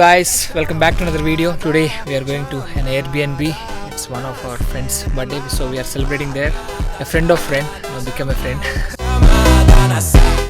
Guys, welcome back to another video. Today we are going to an Airbnb. It's one of our friends' birthday, so we are celebrating there. A friend of friend now become a friend.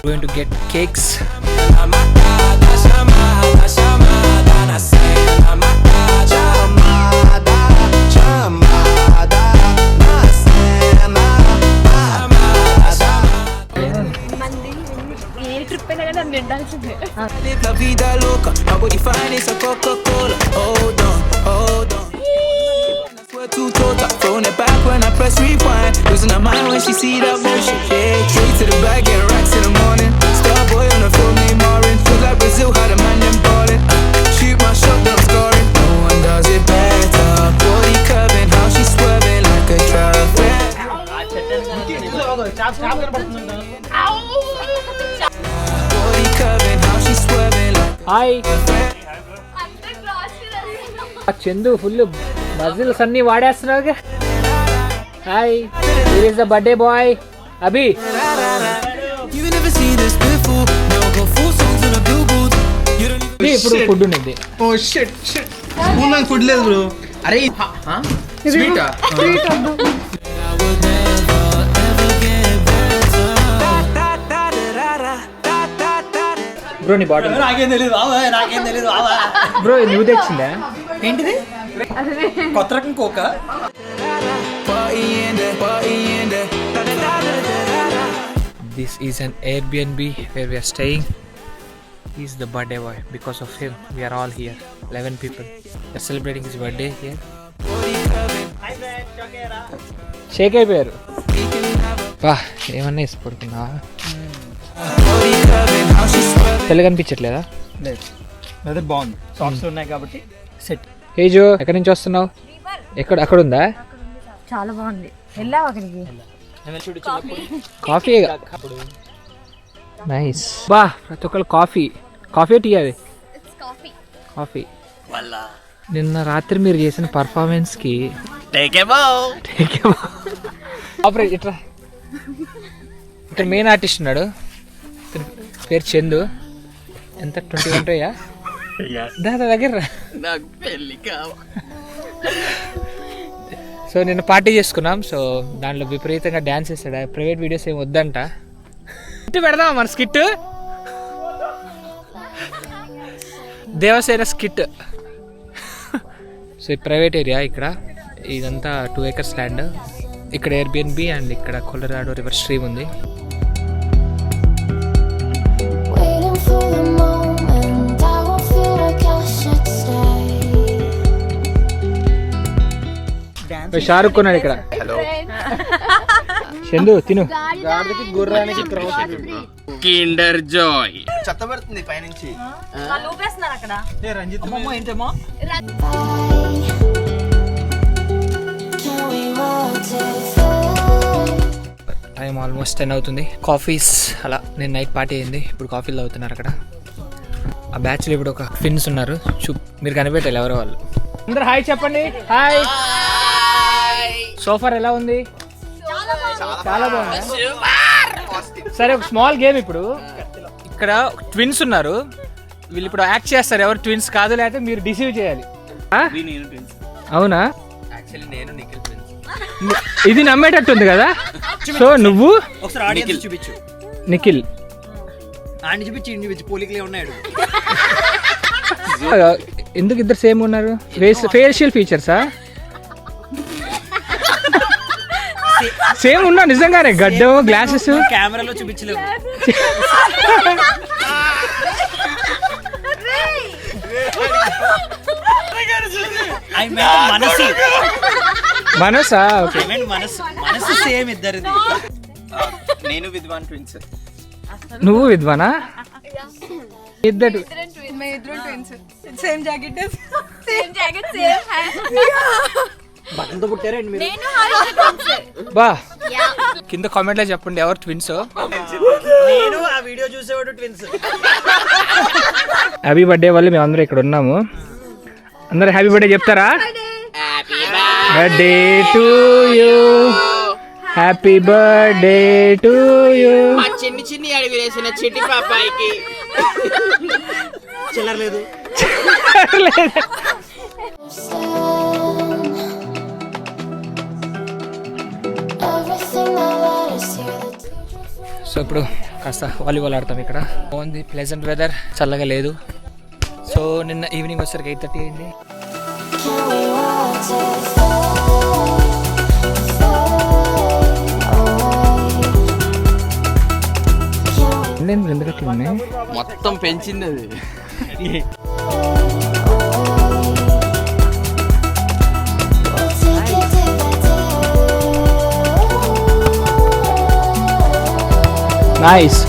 We're going to get cakes. La vida loca, nobody finds a Coca-Cola. Hold on. I swear to total, throwing it back when I press rewind. Losing her mind when she see that motion. Yeah, straight to the bag, get racks in the morning. Star boy on the film named Marin. Feel like Brazil, how the man them ballin'. Shoot my shot, then I'm scoring. No one does it better. Body curving, how she swerving like a traffic. Hi Chandu full muscles అన్ని వాడేస్తున్నావు. Hi, here is the birthday boy Abhi. ఇప్పుడు food ఉంది. Oh shit school నాకు food లేదు bro. అరే స్వీటా bro నీ bottle నాకేం తెలియదు బ్రో నువ్వు తెచ్చిందా? ఏంటిది కొత్త రకం కోక. This is an Airbnb where we are staying. He is the birthday boy. Because of him we are all here, 11 people. We are celebrating his birthday here. Sheikh అయిపోయారు. వా ఏమన్నా వేసి పడుకున్నా. తెల్ల కనిపించట్లేదా? లేదు బాగుంది, సాంగ్స్ ఉన్నాయి కాబట్టి సెట్. హేజో ఎక్కడి నుంచి వస్తున్నావు? అక్కడ ఉందా? చాలా బాగుంది. వెళ్ళావు అక్కడికి? Coffee nice. బా ప్రతి ఒక్కరు కాఫీ టీ అది కాఫీ. నిన్న రాత్రి మీరు చేసిన పర్ఫార్మెన్స్ కి ఇట్లా ఇక్కడ మెయిన్ ఆర్టిస్ట్ ఉన్నాడు, పేరు చందు. ఎంత 21 ఉంటాయా? దగ్గర సో నిన్న పార్టీ చేసుకున్నాం. సో దాంట్లో విపరీతంగా డ్యాన్స్ చేస్తాడు. ప్రైవేట్ వీడియోస్ ఏమి వద్దంట. స్కిట్ పెడదాం మన స్కిట్, దేవసేన స్కిట్. సో ఈ ప్రైవేట్ ఏరియా ఇక్కడ, ఇదంతా 2 acres ల్యాండ్. ఇక్కడ ఎయిర్బిఎన్బి అండ్ ఇక్కడ కొలరాడో రివర్ స్ట్రీమ్ ఉంది. షారుఖ్ కొన్నాడు ఇక్కడ. చందు తిను. గుర్రానికి కిండర్ జాయ్ చెత్త పడుతుంది పైనుంచి. రంజిత్ ఏంటమ్మా టైం ఆల్మోస్ట్ 10 అవుతుంది. కాఫీస్ అలా నేను నైట్ పార్టీ అయింది, ఇప్పుడు కాఫీలు తాగుతున్నారు అక్కడ. ఆ బ్యాచ్లో ఇప్పుడు ఒక ఫిన్స్ ఉన్నారు, మీరు కనిపెట్టాలి ఎవరో వాళ్ళు. అందరు హాయ్ చెప్పండి. హాయ్. సోఫర్ ఎలా ఉంది? చాలా బాగుంది. సరే ఒక స్మాల్ గేమ్. ఇప్పుడు ఇక్కడ ట్విన్స్ ఉన్నారు, వీళ్ళు ఇప్పుడు యాక్ట్ చేస్తారు. ఎవరు ట్విన్స్ కాదు, లేకపోతే మీరు డిసీవ్ చేయాలి. అవునా? ఇది నమ్మేటట్టుంది కదా. సో నువ్వు చూపించు నిఖిల్ చూపించి పోలికలే ఉన్నాడు. ఎందుకు ఇద్దరు సేమ్ ఉన్నారు? ఫేషియల్ ఫీచర్సా? సేమ్ ఉన్నా నిజంగానే. గడ్డం, గ్లాసెస్ కెమెరాలో చూపించలేవు. మనసా? మనసు సేమ్ ఇద్దరిది. నేను విద్వాన్ ట్విన్స్. నువ్వు విద్వానా? ఇద్దరు సేమ్ జాకెట్ బట్టలతో పుట్టారండి మీరు. బా కింద కామెంట్ లో చెప్పండి ఎవరు ట్విన్స్. నేను ఆ వీడియో చూసేవాడు ట్విన్స్. హ్యాపీ బర్త్డే వాళ్ళు మేమందరం ఇక్కడ ఉన్నాము. అందరూ హ్యాపీ బర్త్డే చెప్తారా? Birthday to you, happy birthday to you. చిన్ని అడిగి వేసిన చిట్టి పాపాయికి చిల్లర లేదు. సో ఇప్పుడు కాస్త వాలీబాల్ ఆడతాం ఇక్కడ. బాగుంది, ప్లెజెంట్ వెదర్, చల్లగా లేదు. సో నిన్న ఈవినింగ్ వచ్చేసరికి 8:30 అయింది. ఎందుకు ఉన్నాయి మొత్తం పెంచింది అది. నైస్.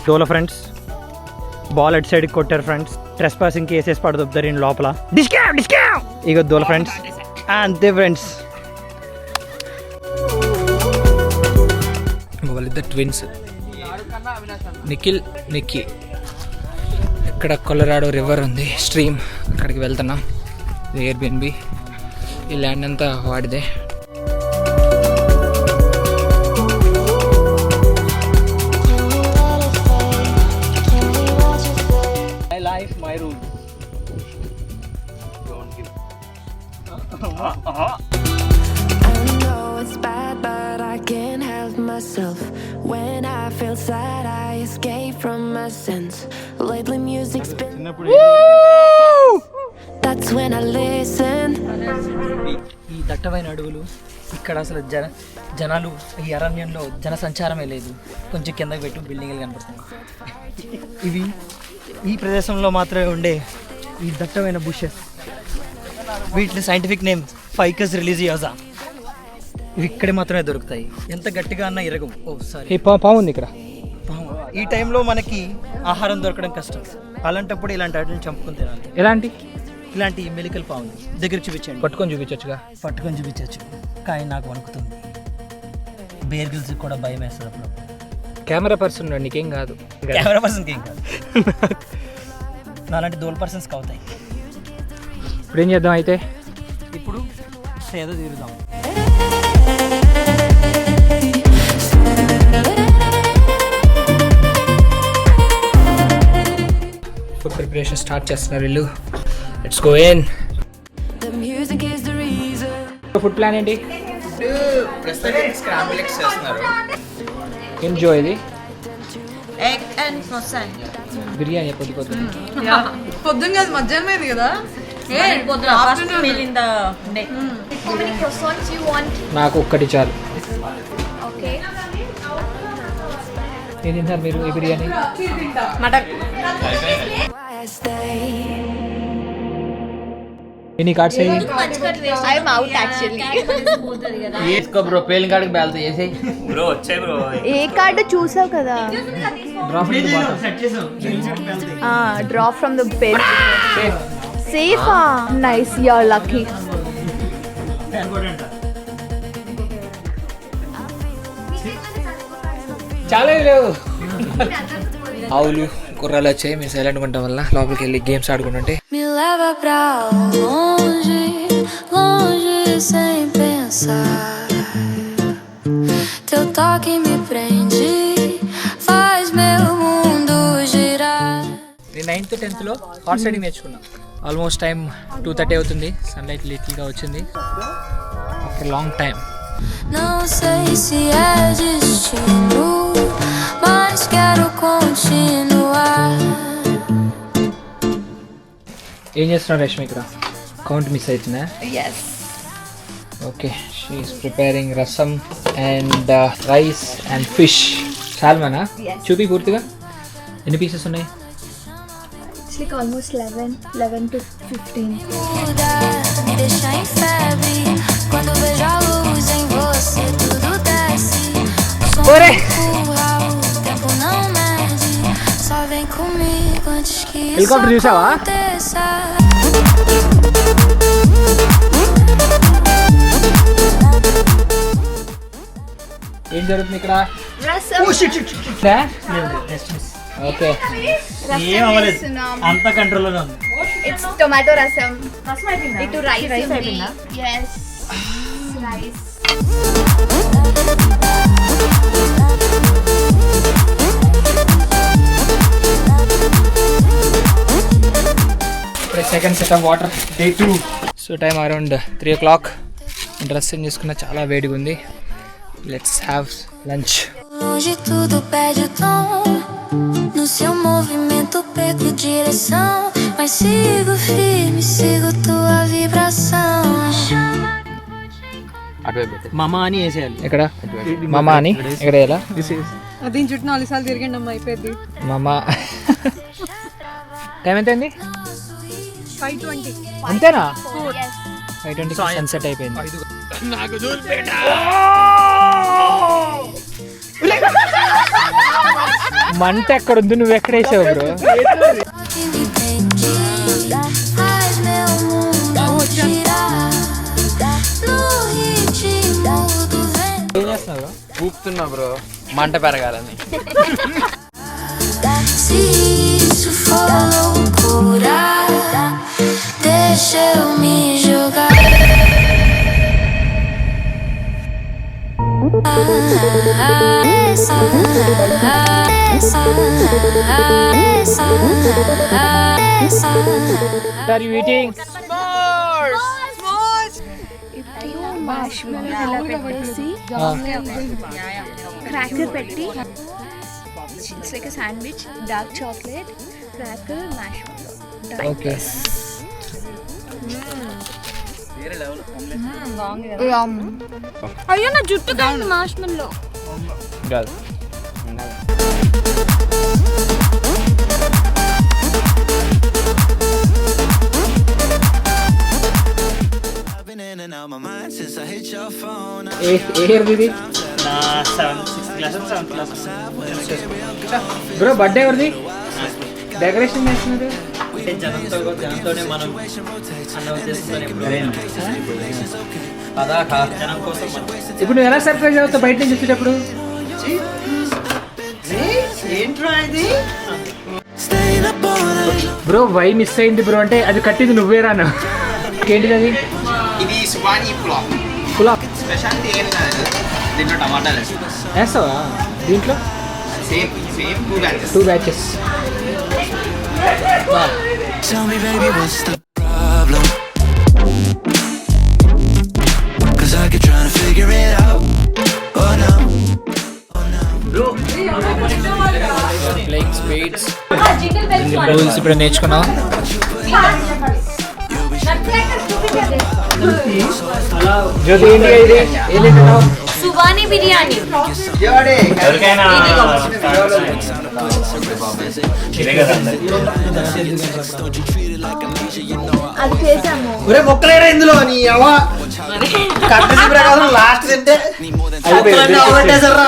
డోలో ఫ్రెండ్స్ బాల్ అటు సైడ్కి కొట్టారు ఫ్రెండ్స్. ట్రెస్ పాసింగ్ కేసెస్ పడదొబ్బుతారు ఈయన లోపల. ఇక దోల ఫ్రెండ్స్ అంతే ఫ్రెండ్స్. వాళ్ళిద్దరు ట్విన్స్, నిఖిల్ నిక్కీ. ఇక్కడ కొలరాడో రివర్ ఉంది, స్ట్రీమ్, అక్కడికి వెళ్తున్నాం. ఎయిర్బిఎన్బి. ఈ ల్యాండ్ అంతా వాడిదే. My life my rule. Myself when I feel sad I escape from my sense lately music's been that's when I listen. ఈ దట్టమైన అడవులు ఇక్కడ అసలు జనాలు ఈ అరణ్యంలో జన సంచారమే లేదు. కొంచెం కిందకి పెట్టు బిల్డింగ్లు కనపడుతున్నాయి. ఇవి ఈ ప్రదేశంలో మాత్రమే ఉండే ఈ దట్టమైన బుషెస్. వీటిని సైంటిఫిక్ నేమ్ ఫైకస్ రిలీజియోసా. ఇవి ఇక్కడే మాత్రమే దొరుకుతాయి. ఎంత గట్టిగా అన్నా ఇరగవు. ఓ సారీ, పాము ఉంది ఇక్కడ. ఈ టైంలో మనకి ఆహారం దొరకడం కష్టం. అలాంటప్పుడు ఇలాంటి వాటిని చంపుకుని తినాలి. ఎలాంటి? ఇలాంటి మెలికల్ పాము దగ్గర చూపించండి. పట్టుకొని చూపించచ్చుగా. పట్టుకొని చూపించచ్చు, కానీ నాకు వణుకుతుంది. బేర్ గిల్స్ కూడా భయం వేస్తుంది అప్పుడు. కెమెరా పర్సన్ నీకేం కాదు. కెమెరా పర్సన్కి ఏం కాదు. నాలాంటి దోల్ పర్సన్స్కి అవుతాయి. ఇప్పుడు ఏం చేద్దాం అయితే? ఇప్పుడు సేద తీరుదాం. ఫుడ్ ప్రిపరేషన్ స్టార్ట్ చేస్తున్నారు వీళ్ళు. Let's go in. The music is the reason. Food plan ఏంటి? ప్రస్తుతం స్క్రాంబుల్ ఎగ్స్ చేస్తున్నారు. ఎంజాయ్. ఇది ఎగ్ అండ్ croissant. బిర్యానీ పొద్దుపోతుంది. పొద్దున్న కాదు, మధ్యాహ్నం అయింది కదా. How many croissants you want? నాకు ఒక్కటి చాలు. Okay. ఏం తింటారు మీరు ఈ biryani? Mutton. Why I stay. ఎన్ని కార్డ్స్ అయ్యి? I'm out actually. వేసుకో బ్రో, పేలింగ్ కాడికి బేల్తో చేసేయి. ఏ కార్డు చూసావు కదా? Draw from the bed. Safe. Nice. You're lucky. చాలా లేవు. ఆవులు కుర్రాలు వచ్చాయి. మేము సైలెంట్ ఉండటం వల్ల లోపలికి వెళ్ళి games ఆడుకుంటుంటే. Me leva pra longe, longe sem pensar. Teu toque me prende, faz meu mundo girar. నేను 9th 10th హార్స్ రైడింగ్ నేర్చుకున్నాను. ఆల్మోస్ట్ టైం 2:30 అవుతుంది. సన్లైట్ లిటిల్గా వచ్చింది after long time. Não sei se é destino, mas quero continuar. ఏం చేస్తున్నారు రష్మి ఇక్కడ? Count miss అవుతుందా? Yes. Okay, she is preparing రసం and rice and fish. సాల్మనా? చూపి పూర్తిగా. ఎన్ని పీసెస్ ఉన్నాయి? It's like almost 11 to 15. Me deixa em febre quando vejo a luz em você, tudo desce. O som empurra, o tempo não mede. Só vem comigo antes que isso Helicóptero చూసావా? aconteça. ఏం జరుగుతుంది ఇక్కడ? Rasam. Okay, ఏం అవ్వలేదు, అంత కంట్రోల్లోనే ఉంది. It's tomato rasam. Itu rice. Yes. Rice. Second set of water day 2. So time around 3 o'clock. Dress change చేసుకున్న చాలా వేడిగా ఉంది. Let's have lunch. Longe tudo perde o tom. No seu movimento perco direção. Mas sigo firme, sigo tua vibração. అటువైపు మామ అని వేసేయాలి. ఇక్కడ మామా అని ఇక్కడ ఎలా దీని చుట్టూ 4 సార్లు తిరిగండి అమ్మ అయిపోయింది. మామా. టైం ఎంత అయింది? 5:20. అంతేనా? 5:20 సన్సెట్ అయిపోయింది. మంట ఎక్కడ ఉంది, నువ్వు ఎక్కడ వేసావు bro? Faz meu mundo girar. No ritmo do vento. ఏం చేస్తున్నావు బ్రో? ఊపుతున్నా బ్రో మంట పెరగాలని. Se isso for loucura, deixa eu me jogar. What are you eating? Cracker పెట్టి it's like sandwich, dark chocolate, cracker, marshmallow. Okay. అయ్యో నా జుట్టు కాదు marshmallow. కాదు. ఇది బ్రో బర్త్డే ఎవరిది? డెకరేషన్ చేస్తున్నది జనంతోనే మనం అన్న ఉద్దేశంతోనే జనం కోసం మనం. ఇప్పుడు నువ్వు ఎలా సర్ప్రైజ్ అవుతావు బయట నుంచి వచ్చేటప్పుడు? బ్రో వై మిస్ అయింది బ్రో అంటే అది కట్టింది నువ్వేరా అన్న. ఏంటిది అది? ఇది సువాని పులావ్. పులావ్ స్పెషాలిటీ ఏం కాదు, దీంట్లో టమాటాలు వేస్తావా దీంట్లో? Same 2 batches. Tell me, baby, what's the problem? 'Cause I keep trying to figure it out. Oh no. Playing spades. Rules ఇప్పుడు నేర్చుకున్నాం. జ్యోతి ఏంటి ఇది? ఏం తింటున్నావు? సువాని బిర్యానీ. అది చేసాము. ఒరే మొక్కలేరా ఇందులో నీ అవ్వ కట్టసి ప్రకారం లాస్ట్ తింటే అవట్టేసరా.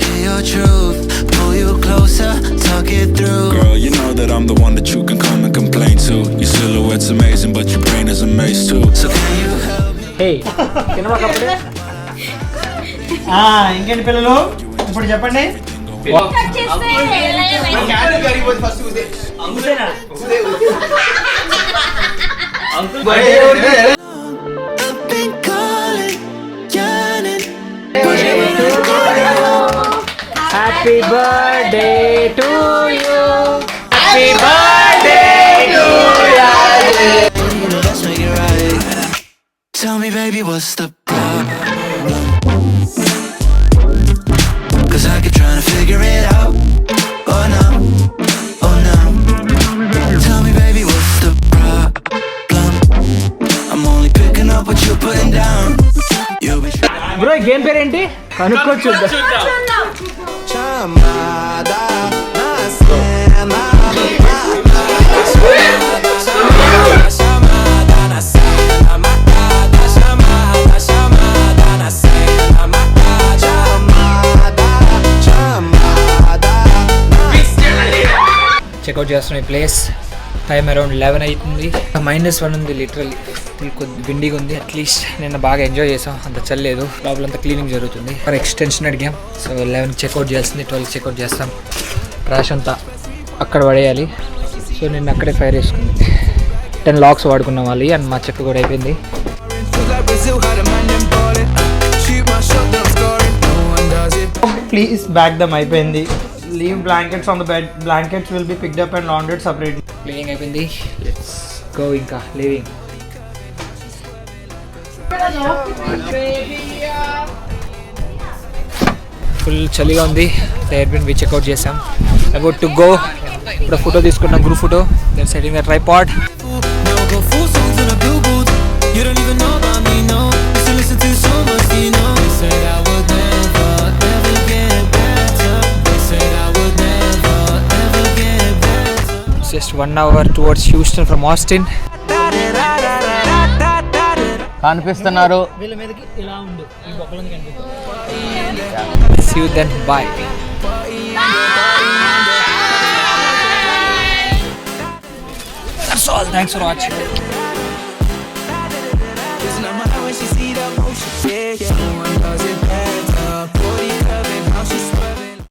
Hear your truth, pull you closer, talk it through. Girl, you know that I'm the one that you can come and complain to. Your silhouette's amazing, but your brain is a maze too. So can you help me? Hey cinema కప్పుడే. ఇంకేంటి పిల్లలు ఇప్పుడు చెప్పండి. I've been calling, yearning. Happy birthday to you, happy birthday to you. Let's make it right. Tell me, baby, what's the problem? 'Cause I keep trying to figure it out. Oh no, oh no. Tell me, baby, what's the problem? I'm only picking up what you're putting down. You'll be bro game పేరు ఏంటి? కనుక్కోవచ్చు. Checkout చేస్తున్నాం ఈ place. Time around 11 అవుతుంది. -1 ఉంది literally. కొద్ది విండిగా ఉంది. At least నిన్న బాగా ఎంజాయ్ చేసాం, అంత చల్లేదు. లోపలంతా క్లీనింగ్ జరుగుతుంది. ఫర్ ఎక్స్టెన్షన్ అడిగాం. సో 11 చెక్అవుట్ చేయాల్సింది, 12 చెక్అవుట్ చేస్తాం. ట్రాష్ అంతా అక్కడ పడేయాలి. సో నిన్న అక్కడే ఫైర్ వేసుకుంది. 10 లాక్స్ వాడుకున్నాం వాళ్ళు. అండ్ మా చెక్క కూడా అయిపోయింది. ప్లీజ్ బ్యాక్ దమ్ అయిపోయింది. leave blankets on the bed. Blankets will be picked up and laundered separately. Cleaning అయిపోయింది. లెట్స్ గో ఇంకా లివింగ్. ఫుల్ చలిగా ఉంది. ఎయిర్బిఎన్బి చెక్అవుట్ చేసాం. About to go. ఇప్పుడు ఫోటో తీసుకున్నాం, group photo. That setting the tripod. Now go full songs on a billboard. You don't even know about me, no. Used to listen to so much, you know. They said I would never, ever get better. They said I would never, ever get better. Just 1 hour towards Houston from Austin. కనిపిస్తున్నారు. వీళ్ళ మీదకి ఇలా ఉండు, ఈ బొక్కలని కనిపిస్తుంది. See you then. Bye. That's all. Thanks for watching. Losing her mind when she see that motion. Yeah, yeah. No one does it better.